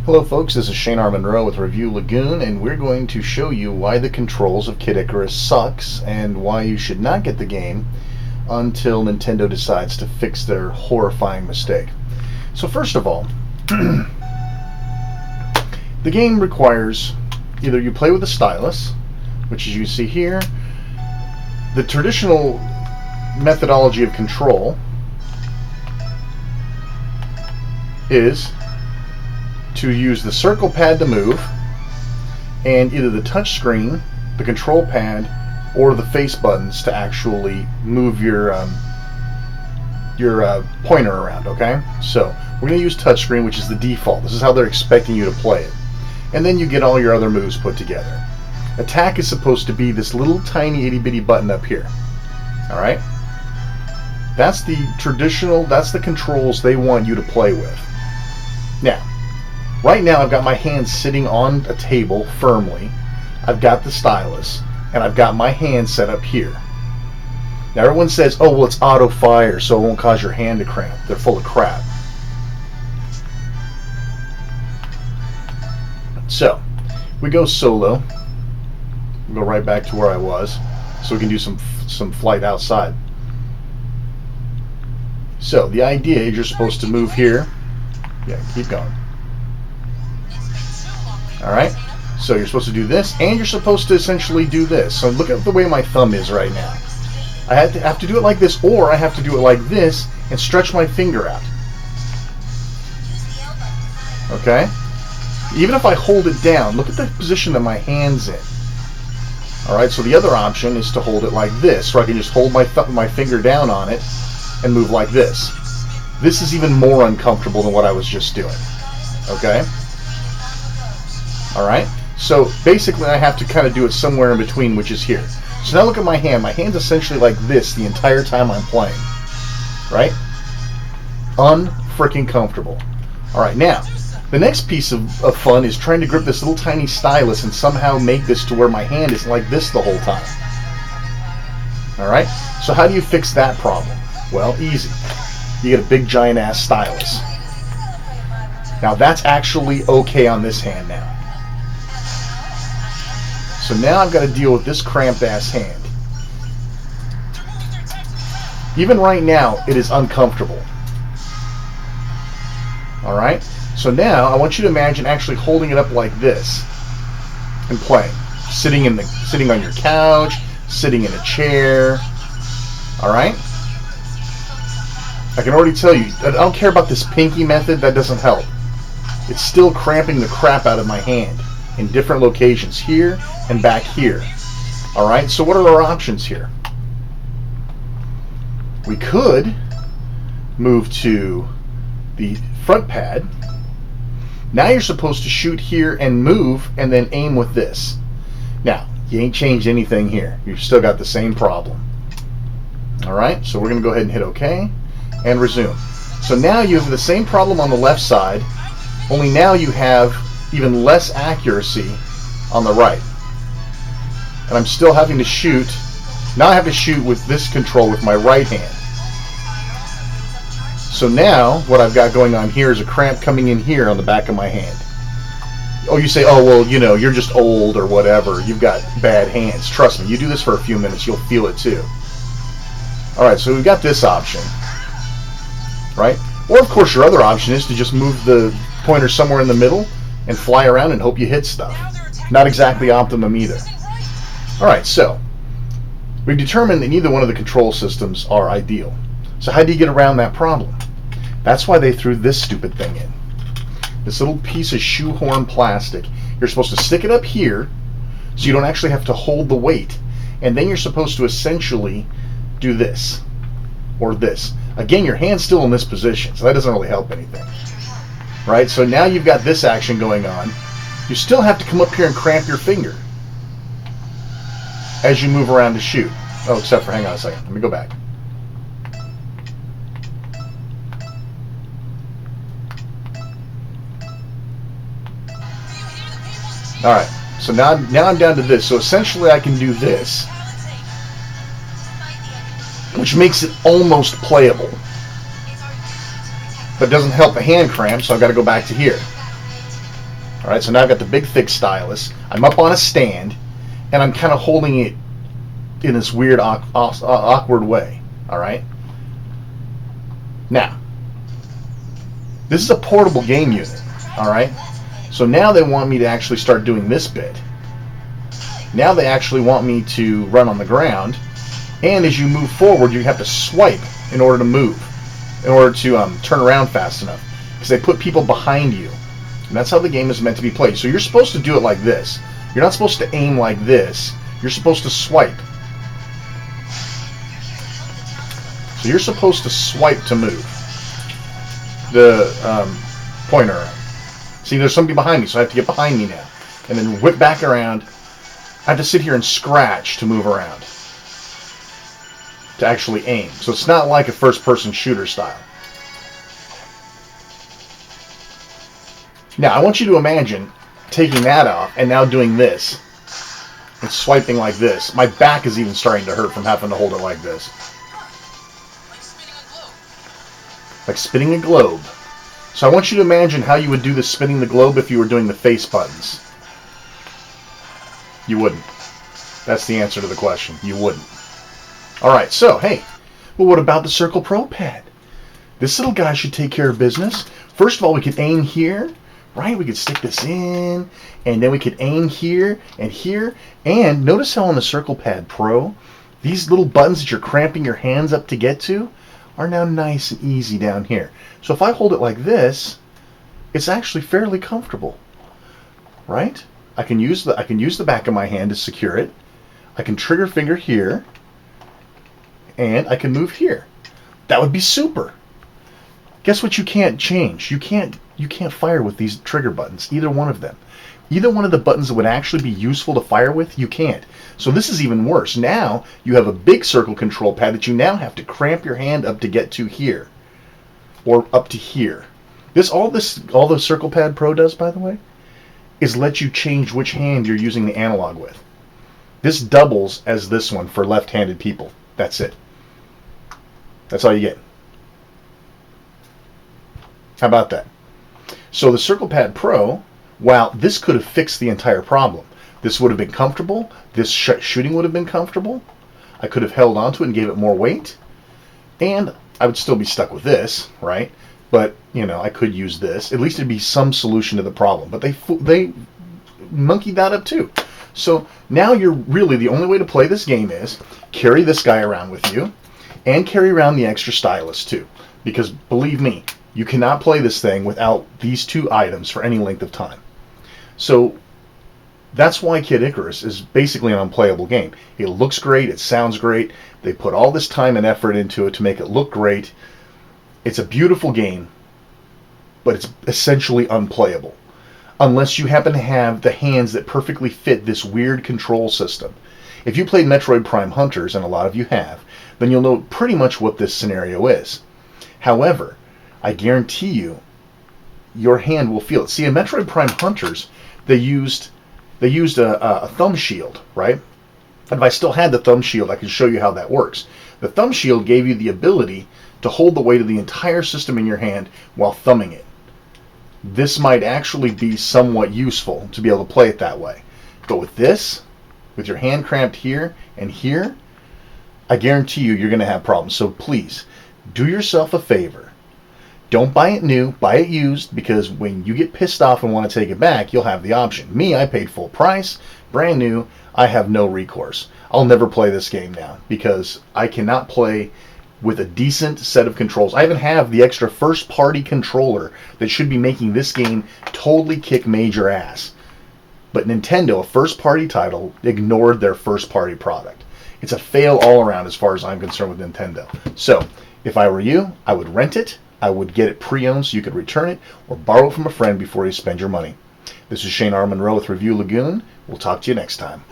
Hello folks, this is Shane R. Monroe with Review Lagoon, and we're going to show you why the controls of Kid Icarus sucks and why you should not get the game until Nintendo decides to fix their horrifying mistake. So first of all, the game requires either you play with a stylus, which as you see here, the traditional methodology of control is to use the circle pad to move, and either the touch screen, the control pad, or the face buttons to actually move your pointer around. Okay, so we're going to use touch screen, which is the default. This is how they're expecting you to play it, and then you get all your other moves put together. Attack is supposed to be this little tiny itty bitty button up here. All right, that's the traditional. That's the controls they want you to play with. Now, right now I've got my hand sitting on a table firmly. I've got the stylus, and I've got my hand set up here. Now everyone says, oh, well, it's auto fire, so it won't cause your hand to cramp. They're full of crap. So, we go solo. We'll go right back to where I was, so we can do some flight outside. So, the idea is you're supposed to move here. Yeah, keep going. Alright, so you're supposed to do this, and you're supposed to essentially do this. So look at the way my thumb is right now. I have to do it like this, or I have to do it like this and stretch my finger out. Okay? Even if I hold it down, look at the position that my hand's in. Alright, so the other option is to hold it like this, so I can just hold my finger down on it and move like this. This is even more uncomfortable than what I was just doing. Okay? Alright, so basically I have to kind of do it somewhere in between, which is here. So now look at my hand. My hand's essentially like this the entire time I'm playing. Right? Unfreaking comfortable. Alright, now, the next piece of fun is trying to grip this little tiny stylus and somehow make this to where my hand is like this the whole time. Alright, so how do you fix that problem? Well, easy. You get a big giant ass stylus. Now that's actually okay on this hand now. So now I've got to deal with this cramped ass hand. Even right now, it is uncomfortable. Alright? So now I want you to imagine actually holding it up like this and playing. Sitting on your couch, sitting in a chair. Alright? I can already tell you, I don't care about this pinky method, that doesn't help. It's still cramping the crap out of my hand in different locations, here and back here. Alright, so what are our options here? We could move to the front pad. Now you're supposed to shoot here and move and then aim with this. Now, you ain't changed anything here. You've still got the same problem. Alright, so we're going to go ahead and hit OK and resume. So now you have the same problem on the left side, only now you have even less accuracy on the right. And I'm still having to shoot. Now I have to shoot with this control with my right hand. So now what I've got going on here is a cramp coming in here on the back of my hand. Oh, you say, oh, well, you know, you're just old or whatever. You've got bad hands. Trust me, you do this for a few minutes, you'll feel it too. Alright, so we've got this option. Right? Or, of course, your other option is to just move the pointer somewhere in the middle and fly around and hope you hit stuff. Not exactly optimum either. Alright, so we've determined that neither one of the control systems are ideal. So how do you get around that problem? That's why they threw this stupid thing in. This little piece of shoehorn plastic. You're supposed to stick it up here so you don't actually have to hold the weight. And then you're supposed to essentially do this. Or this. Again, your hand's still in this position, so that doesn't really help anything. Right, so now you've got this action going on. You still have to come up here and cramp your finger as you move around to shoot. Oh, except for, hang on a second, let me go back. Alright, so now I'm down to this. So essentially I can do this, which makes it almost playable. But doesn't help the hand cramp, so I've got to go back to here. All right, so now I've got the big thick stylus. I'm up on a stand, and I'm kind of holding it in this weird awkward way. All right. Now, this is a portable game unit. All right. So now they want me to actually start doing this bit. Now they actually want me to run on the ground, and as you move forward, you have to swipe in order to move, in order to turn around fast enough, because they put people behind you. And that's how the game is meant to be played. So you're supposed to do it like this. You're not supposed to aim like this. You're supposed to swipe. So you're supposed to swipe to move the pointer around. See, there's somebody behind me, so I have to get behind me now. And then whip back around. I have to sit here and scratch to move around, to actually aim. So it's not like a first-person shooter style. Now, I want you to imagine taking that off and now doing this. It's swiping like this. My back is even starting to hurt from having to hold it like this. Like spinning a globe. So I want you to imagine how you would do the spinning the globe if you were doing the face buttons. You wouldn't. That's the answer to the question. You wouldn't. Alright, so, hey. Well, what about the Circle Pro Pad? This little guy should take care of business. First of all, we could aim here. Right, we could stick this in, and then we could aim here and here. And notice how on the Circle Pad Pro, these little buttons that you're cramping your hands up to get to are now nice and easy down here. So if I hold it like this, it's actually fairly comfortable, right? I can use the back of my hand to secure it. I can trigger finger here, and I can move here. That would be super. Guess what you can't change? You can't fire with these trigger buttons, either one of them. Either one of the buttons that would actually be useful to fire with, you can't. So this is even worse. Now you have a big circle control pad that you now have to cramp your hand up to get to here, or up to here. All the Circle Pad Pro does, by the way, is let you change which hand you're using the analog with. This doubles as this one for left-handed people. That's it. That's all you get. How about that? So the Circle Pad Pro, while this could have fixed the entire problem, this would have been comfortable, this shooting would have been comfortable, I could have held onto it and gave it more weight, and I would still be stuck with this, right? But, you know, I could use this. At least it'd be some solution to the problem. But they monkeyed that up too. So now you're really, the only way to play this game is carry this guy around with you, and carry around the extra stylus too. Because believe me, you cannot play this thing without these two items for any length of time. So that's why Kid Icarus is basically an unplayable game. It looks great, it sounds great, they put all this time and effort into it to make it look great. It's a beautiful game, but it's essentially unplayable. Unless you happen to have the hands that perfectly fit this weird control system. If you played Metroid Prime Hunters, and a lot of you have, then you'll know pretty much what this scenario is. However, I guarantee you, your hand will feel it. See, in Metroid Prime Hunters, they used a thumb shield, right? And if I still had the thumb shield, I can show you how that works. The thumb shield gave you the ability to hold the weight of the entire system in your hand while thumbing it. This might actually be somewhat useful to be able to play it that way. But with this, with your hand cramped here and here, I guarantee you're going to have problems. So please, do yourself a favor. Don't buy it new, buy it used, because when you get pissed off and want to take it back, you'll have the option. Me, I paid full price, brand new, I have no recourse. I'll never play this game now, because I cannot play with a decent set of controls. I even have the extra first-party controller that should be making this game totally kick major ass. But Nintendo, a first-party title, ignored their first-party product. It's a fail all around as far as I'm concerned with Nintendo. So, if I were you, I would rent it. I would get it pre-owned so you could return it, or borrow it from a friend before you spend your money. This is Shane R. Monroe with Review Lagoon. We'll talk to you next time.